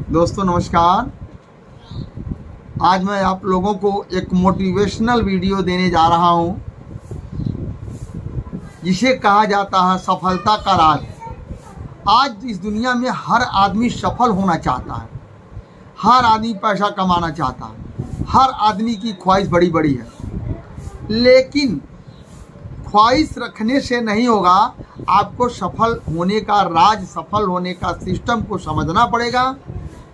दोस्तों नमस्कार। आज मैं आप लोगों को एक मोटिवेशनल वीडियो देने जा रहा हूं, जिसे कहा जाता है सफलता का राज। आज इस दुनिया में हर आदमी सफल होना चाहता है, हर आदमी पैसा कमाना चाहता है, हर आदमी की ख्वाहिश बड़ी बड़ी है। लेकिन ख्वाहिश रखने से नहीं होगा, आपको सफल होने का राज, सफल होने का सिस्टम को समझना पड़ेगा,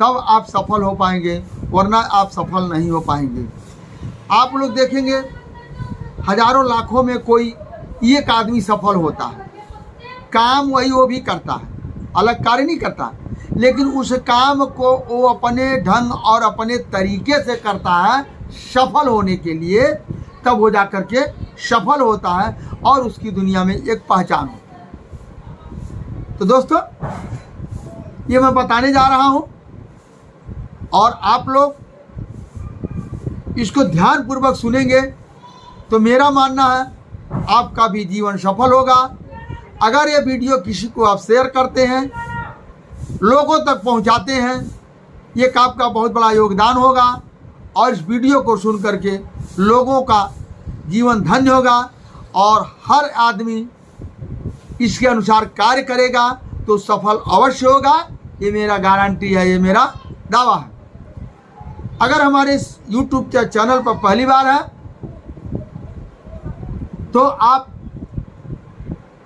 तब आप सफल हो पाएंगे, वरना आप सफल नहीं हो पाएंगे। आप लोग देखेंगे हजारों लाखों में कोई एक आदमी सफल होता है, काम वही वो भी करता है, अलग कार्य नहीं करता, लेकिन उस काम को वो अपने ढंग और अपने तरीके से करता है सफल होने के लिए, तब वो जा कर के सफल होता है और उसकी दुनिया में एक पहचान होती है। तो दोस्तों, ये मैं बताने जा रहा हूँ और आप लोग इसको ध्यानपूर्वक सुनेंगे तो मेरा मानना है आपका भी जीवन सफल होगा। अगर ये वीडियो किसी को आप शेयर करते हैं, लोगों तक पहुंचाते हैं, ये आपका बहुत बड़ा योगदान होगा और इस वीडियो को सुन करके लोगों का जीवन धन्य होगा और हर आदमी इसके अनुसार कार्य करेगा तो सफल अवश्य होगा। ये मेरा गारंटी है, ये मेरा दावा है। अगर हमारे इस YouTube चैनल पर पहली बार है तो आप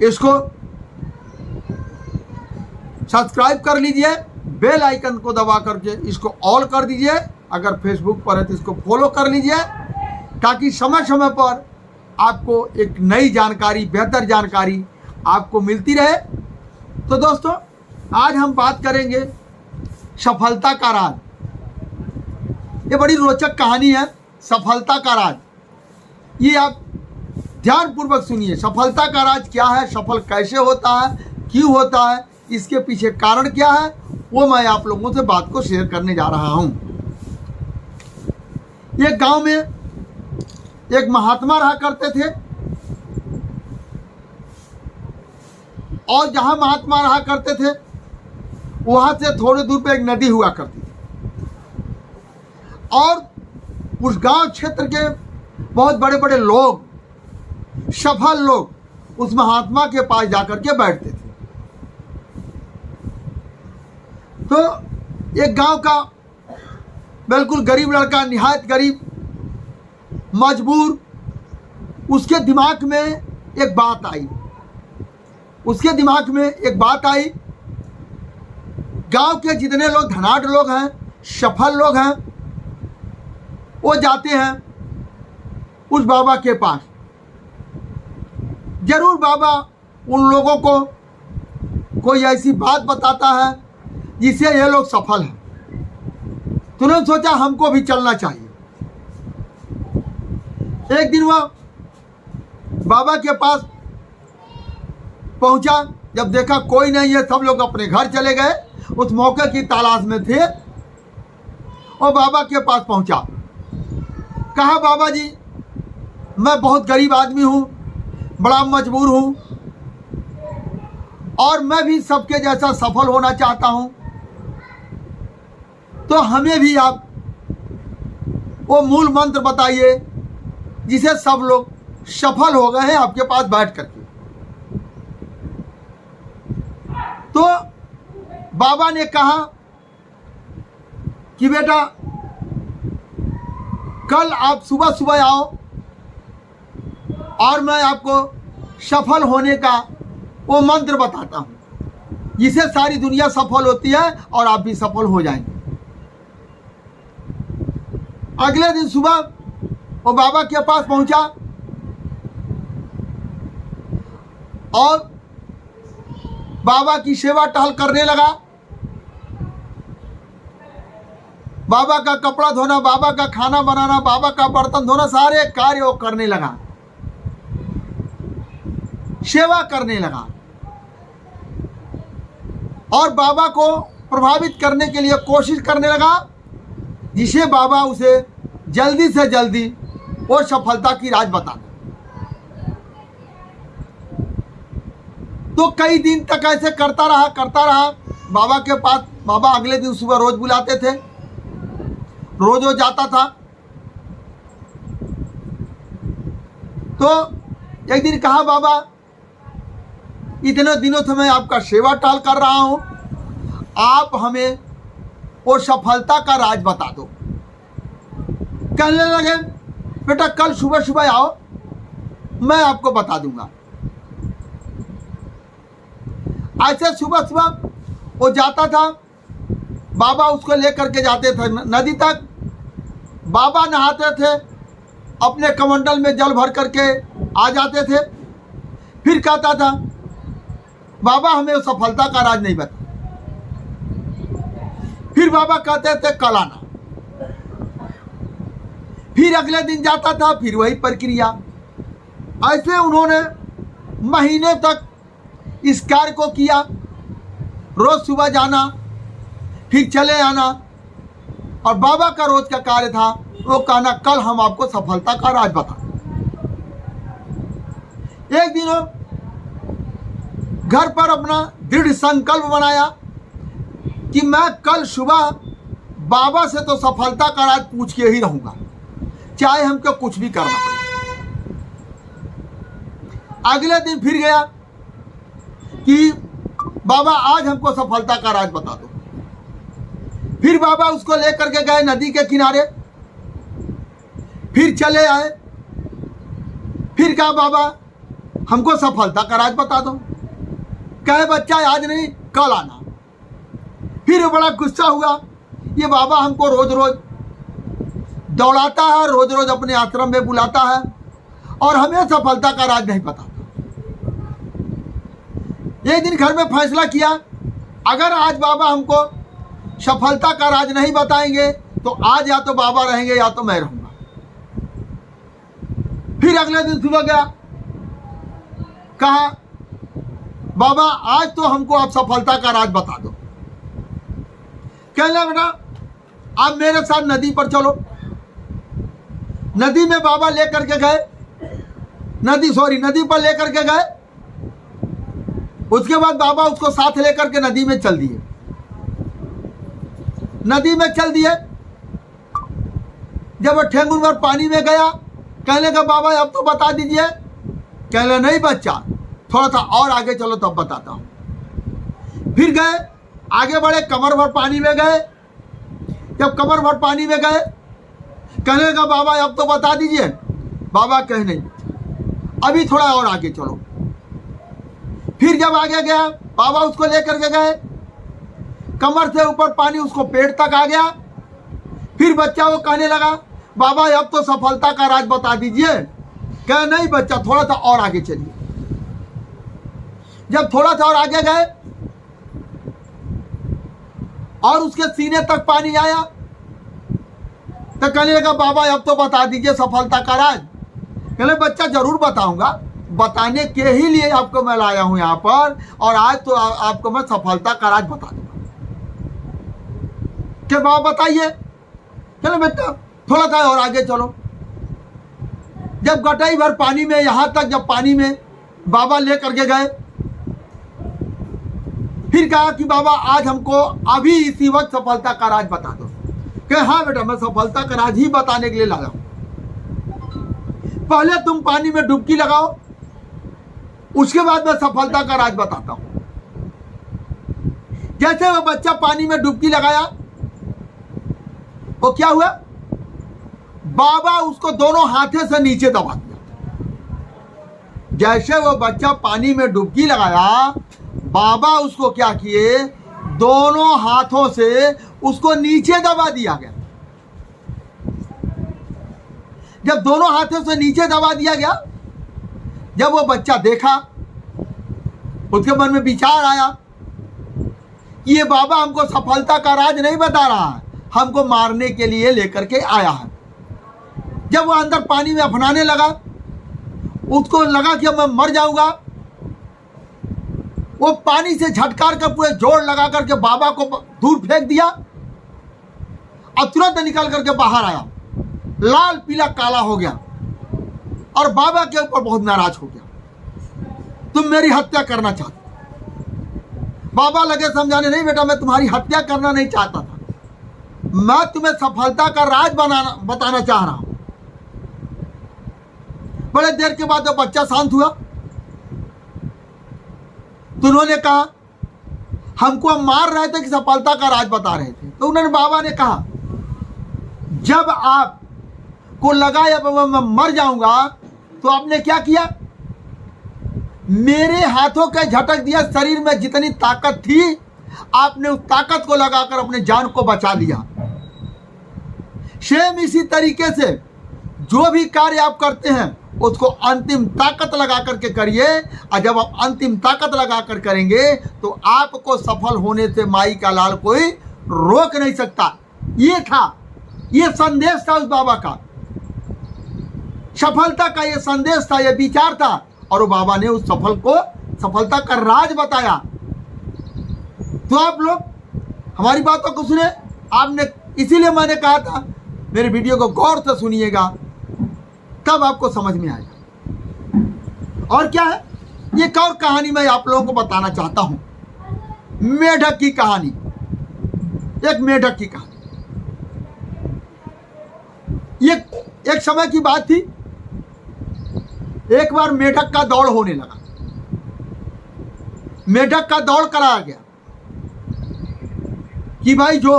इसको सब्सक्राइब कर लीजिए, बेल आइकन को दबा करके इसको ऑल कर दीजिए। अगर फेसबुक पर है तो इसको फॉलो कर लीजिए, ताकि समय समय पर आपको एक नई जानकारी, बेहतर जानकारी आपको मिलती रहे। तो दोस्तों, आज हम बात करेंगे सफलता का राज। ये बड़ी रोचक कहानी है, सफलता का राज। ये आप ध्यानपूर्वक सुनिए। सफलता का राज क्या है, सफल कैसे होता है, क्यों होता है, इसके पीछे कारण क्या है, वो मैं आप लोगों से बात को शेयर करने जा रहा हूं। एक गांव में एक महात्मा रहा करते थे और जहां महात्मा रहा करते थे वहां से थोड़ी दूर पे एक नदी हुआ करती थी और उस गांव क्षेत्र के बहुत बड़े बड़े लोग, सफल लोग उस महात्मा के पास जाकर के बैठते थे। तो एक गांव का बिल्कुल गरीब लड़का, निहायत गरीब, मजबूर, उसके दिमाग में एक बात आई। गांव के जितने लोग धनाढ़ लोग हैं, सफल लोग हैं, वो जाते हैं उस बाबा के पास। जरूर बाबा उन लोगों को कोई ऐसी बात बताता है जिससे ये लोग सफल हैं। तुरंत सोचा हमको भी चलना चाहिए। एक दिन वह बाबा के पास पहुंचा, जब देखा कोई नहीं है, सब लोग अपने घर चले गए, उस मौके की तलाश में थे और बाबा के पास पहुंचा। कहा, बाबा जी, मैं बहुत गरीब आदमी हूं, बड़ा मजबूर हूं और मैं भी सबके जैसा सफल होना चाहता हूं, तो हमें भी आप वो मूल मंत्र बताइए जिसे सब लोग सफल हो गए हैं आपके पास बैठ करके। तो बाबा ने कहा कि बेटा, कल आप सुबह सुबह आओ और मैं आपको सफल होने का वो मंत्र बताता हूं जिससे सारी दुनिया सफल होती है और आप भी सफल हो जाएंगे। अगले दिन सुबह वो बाबा के पास पहुंचा और बाबा की सेवा टहल करने लगा। बाबा का कपड़ा धोना, बाबा का खाना बनाना, बाबा का बर्तन धोना, सारे कार्य वो करने लगा, सेवा करने लगा और बाबा को प्रभावित करने के लिए कोशिश करने लगा, जिसे बाबा उसे जल्दी से जल्दी वो सफलता की राज बता दे। तो कई दिन तक ऐसे करता रहा बाबा के पास बाबा अगले दिन सुबह रोज बुलाते थे, रोज वो जाता था। तो एक दिन कहा, बाबा इतने दिनों से मैं आपका सेवा टाल कर रहा हूं, आप हमें वो सफलता का राज बता दो। कहने लगे, बेटा कल सुबह सुबह आओ, मैं आपको बता दूंगा। ऐसे सुबह सुबह वो जाता था, बाबा उसको लेकर के जाते थे नदी तक। बाबा नहाते थे, अपने कमंडल में जल भर करके आ जाते थे। फिर कहता था, बाबा हमें सफलता का राज नहीं बता। फिर बाबा कहते थे कल आना। फिर अगले दिन जाता था, फिर वही प्रक्रिया। ऐसे उन्होंने महीने तक इस कार्य को किया। रोज सुबह जाना, फिर चले आना, और बाबा का रोज का कार्य था वो कहना, कल हम आपको सफलता का राज बता। एक दिन घर पर अपना दृढ़ संकल्प बनाया कि मैं कल सुबह बाबा से तो सफलता का राज पूछ के ही रहूंगा, चाहे हमको कुछ भी करना पड़े। अगले दिन फिर गया कि बाबा आज हमको सफलता का राज बता दो। फिर बाबा उसको लेकर के गए नदी के किनारे, फिर चले आए। फिर कहा, बाबा हमको सफलता का राज बता दो। कहे, बच्चा आज नहीं कल आना। फिर बड़ा गुस्सा हुआ, ये बाबा हमको रोज रोज दौड़ाता है, रोज रोज अपने आश्रम में बुलाता है, और हमें सफलता का राज नहीं पता। एक दिन घर में फैसला किया, अगर आज बाबा हमको सफलता का राज नहीं बताएंगे तो आज या तो बाबा रहेंगे या तो मैं रहूंगा। फिर अगले दिन सुबह गया, कहा, बाबा आज तो हमको आप सफलता का राज बता दो। कहने, बेटा आप मेरे साथ नदी पर चलो। नदी में बाबा लेकर के गए, नदी पर लेकर के गए। उसके बाद बाबा उसको साथ लेकर के नदी में चल दिए। नदी में चल दिए। जब वो ठेंगुन भर पानी में गया, कहने का, बाबा अब तो बता दीजिए। कहने, नहीं बच्चा, थोड़ा सा और आगे चलो तब बताता हूं। फिर गए, आगे बढ़े, कमर भर पानी में गए। जब कमर भर पानी में गए, कहने का, बाबा अब तो बता दीजिए। बाबा कहे, नहीं अभी थोड़ा और आगे चलो। फिर जब आगे गया, बाबा उसको लेकर के गए, कमर से ऊपर पानी उसको पेट तक आ गया। फिर बच्चा वो कहने लगा, बाबा अब तो सफलता का राज बता दीजिए। कहे, नहीं बच्चा, थोड़ा सा और आगे चलिए। जब थोड़ा सा और आगे गए और उसके सीने तक पानी आया, तो कहने लगा, बाबा अब तो बता दीजिए सफलता का राज। कहले, बच्चा जरूर बताऊंगा, बताने के ही लिए आपको मैं लाया हूं यहां पर, और आज तो आपको मैं सफलता का राज बता दूंगा। क्या बाबा बताइए। चलो बेटा थोड़ा सा और आगे चलो। जब गटाई भर पानी में, यहां तक जब पानी में बाबा लेकर के गए, फिर कहा कि बाबा आज हमको अभी इसी वक्त सफलता का राज बता दो। कहे, हाँ बेटा, मैं सफलता का राज ही बताने के लिए लाया हूं। पहले तुम पानी में डुबकी लगाओ, उसके बाद मैं सफलता का राज बताता हूं। जैसे वो बच्चा पानी में डुबकी लगाया, वो क्या हुआ, बाबा उसको दोनों हाथों से नीचे दबा दिया। जैसे वो बच्चा पानी में डुबकी लगाया, बाबा उसको क्या किए, दोनों हाथों से उसको नीचे दबा दिया गया। जब दोनों हाथों से नीचे दबा दिया गया, जब वो बच्चा देखा, उसके मन में विचार आया कि ये बाबा हमको सफलता का राज नहीं बता रहा है, हमको मारने के लिए लेकर के आया है। जब वो अंदर पानी में अपनाने लगा, उसको लगा कि मैं मर जाऊंगा। वो पानी से झटकार कर पूरे जोर लगा करके बाबा को दूर फेंक दिया और तुरंत निकल करके बाहर आया। लाल पीला काला हो गया और बाबा के ऊपर बहुत नाराज हो गया। तुम मेरी हत्या करना चाहते। बाबा लगे समझाने, नहीं बेटा मैं तुम्हारी हत्या करना नहीं चाहता था, मैं तुम्हें सफलता का राज बताना चाह रहा हूं। बड़े देर के बाद जब बच्चा शांत हुआ तो उन्होंने कहा हमको हम मार रहे थे कि सफलता का राज बता रहे थे। तो उन्होंने बाबा ने कहा जब आपको लगा अब मैं मर जाऊंगा तो आपने क्या किया, मेरे हाथों के झटक दिया, शरीर में जितनी ताकत थी आपने उस ताकत को लगाकर अपने जान को बचा लिया। सेम इसी तरीके से जो भी कार्य आप करते हैं उसको अंतिम ताकत लगा करके करिए, और जब आप अंतिम ताकत लगा कर करेंगे तो आपको सफल होने से माई का लाल कोई रोक नहीं सकता। ये था, ये संदेश था उस बाबा का, सफलता का ये संदेश था, ये विचार था, और वो बाबा ने उस सफलता का राज बताया। तो आप लोग हमारी बातों को सुने, आपने, इसीलिए मैंने कहा था मेरे वीडियो को गौर से सुनिएगा, तब आपको समझ में आएगा। और क्या है, एक और कहानी मैं आप लोगों को बताना चाहता हूं, मेढक की कहानी। एक मेढक की कहानी, एक समय की बात थी। एक बार मेढक का दौड़ होने लगा, मेढक का दौड़ कराया गया कि भाई जो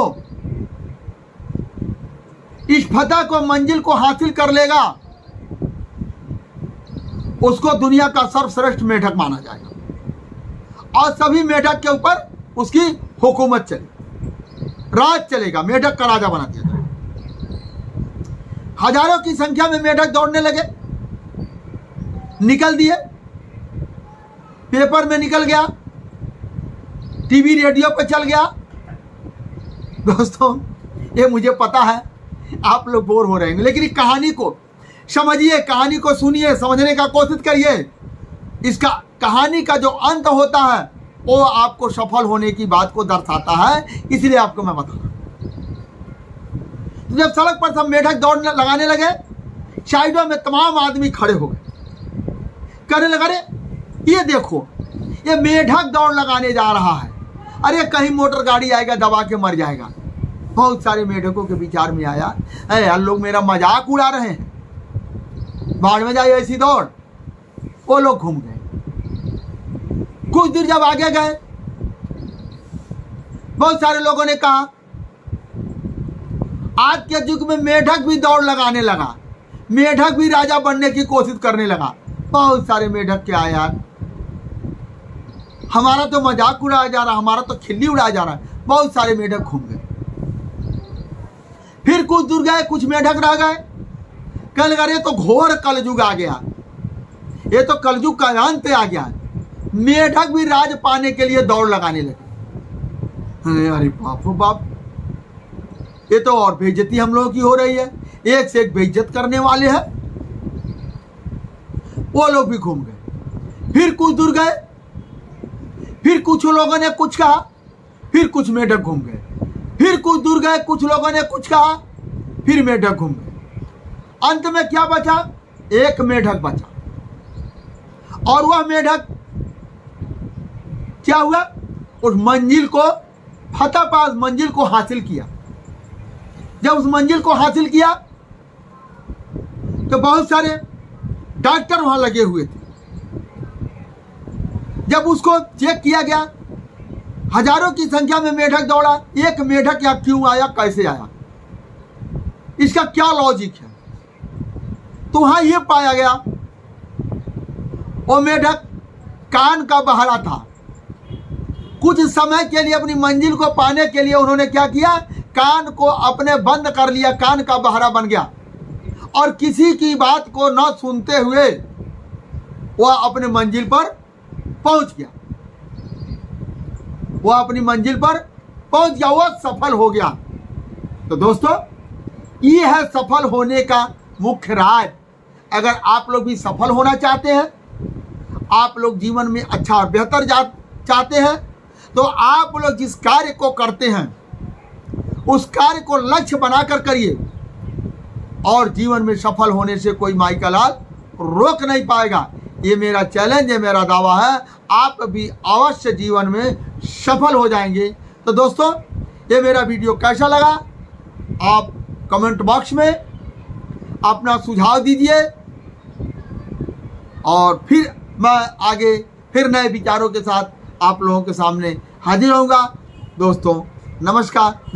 इस फतह को, मंजिल को हासिल कर लेगा उसको दुनिया का सर्वश्रेष्ठ मेढक माना जाएगा, और सभी मेढक के ऊपर उसकी हुकूमत चलेगी, राज चलेगा, मेढक का राजा बना दिया जाएगा। हजारों की संख्या में मेढक दौड़ने लगे, निकल दिए, पेपर में निकल गया, टीवी रेडियो पर चल गया। दोस्तों ये मुझे पता है आप लोग बोर हो रहे हैं, लेकिन इस कहानी को समझिए, कहानी को सुनिए, समझने का कोशिश करिए। इसका कहानी का जो अंत होता है वो आपको सफल होने की बात को दर्शाता है, इसलिए आपको मैं बता रहा हूं। तो जब सड़क पर सब मेढक दौड़ लगाने लगे, साइडों में तमाम आदमी खड़े हो गए, कहने लगा अरे ये देखो ये मेढक दौड़ लगाने जा रहा है, अरे कहीं मोटर गाड़ी आएगा दबा के मर जाएगा। बहुत सारे मेढकों के विचार में आया, यार लोग मेरा मजाक उड़ा रहे हैं, भाड़ में जाए ऐसी दौड़। वो लोग घूम गए। कुछ दूर जब आगे गए, बहुत सारे लोगों ने कहा आज के युग में मेढक भी दौड़ लगाने लगा, मेढक भी राजा बनने की कोशिश करने लगा। बहुत सारे मेढक क्या है यार, हमारा तो मजाक उड़ाया जा रहा, हमारा तो खिल्ली उड़ाया जा रहा है। बहुत सारे मेढक घूम गए। फिर कुछ दूर गए, कुछ मेढक रह गए, कहने लगा ये तो घोर कलयुग आ गया, ये तो कलयुग का अंत आ गया। मेढक भी राज पाने के लिए दौड़ लगाने लगे। अरे बाप रे बाप, ये तो और बेइज्जती हम लोगों की हो रही है, एक से एक बेइज्जत करने वाले हैं। वो लोग भी घूम गए। फिर कुछ दूर गए, फिर कुछ लोगों ने कुछ कहा, फिर कुछ मेढक घूम गए। फिर कुछ दूर गए, कुछ लोगों ने कुछ कहा, फिर मेढक घूम गए। अंत में क्या बचा, एक मेढक बचा, और वह मेढक क्या हुआ, उस मंजिल को, फतह पास मंजिल को हासिल किया। जब उस मंजिल को हासिल किया तो बहुत सारे डॉक्टर वहां लगे हुए थे। जब उसको चेक किया गया, हजारों की संख्या में मेढक दौड़ा, एक मेढक यहाँ क्यों आया, कैसे आया, इसका क्या लॉजिक है। तो वहां यह पाया गया वो मेढक कान का बहरा था। कुछ समय के लिए अपनी मंजिल को पाने के लिए उन्होंने क्या किया, कान को अपने बंद कर लिया, कान का बहरा बन गया, और किसी की बात को न सुनते हुए वह अपने मंजिल पर पहुंच गया। वह अपनी मंजिल पर पहुंच गया, वह सफल हो गया। तो दोस्तों ये है सफल होने का मुख्य राज। अगर आप लोग भी सफल होना चाहते हैं, आप लोग जीवन में अच्छा और बेहतर चाहते हैं, तो आप लोग जिस कार्य को करते हैं उस कार्य को लक्ष्य बनाकर करिए, और जीवन में सफल होने से कोई माई का लाल रोक नहीं पाएगा। ये मेरा चैलेंज है, मेरा दावा है, आप भी अवश्य जीवन में सफल हो जाएंगे। तो दोस्तों, ये मेरा वीडियो कैसा लगा आप कमेंट बॉक्स में अपना सुझाव दीजिए, और फिर मैं आगे फिर नए विचारों के साथ आप लोगों के सामने हाजिर होऊंगा। दोस्तों नमस्कार।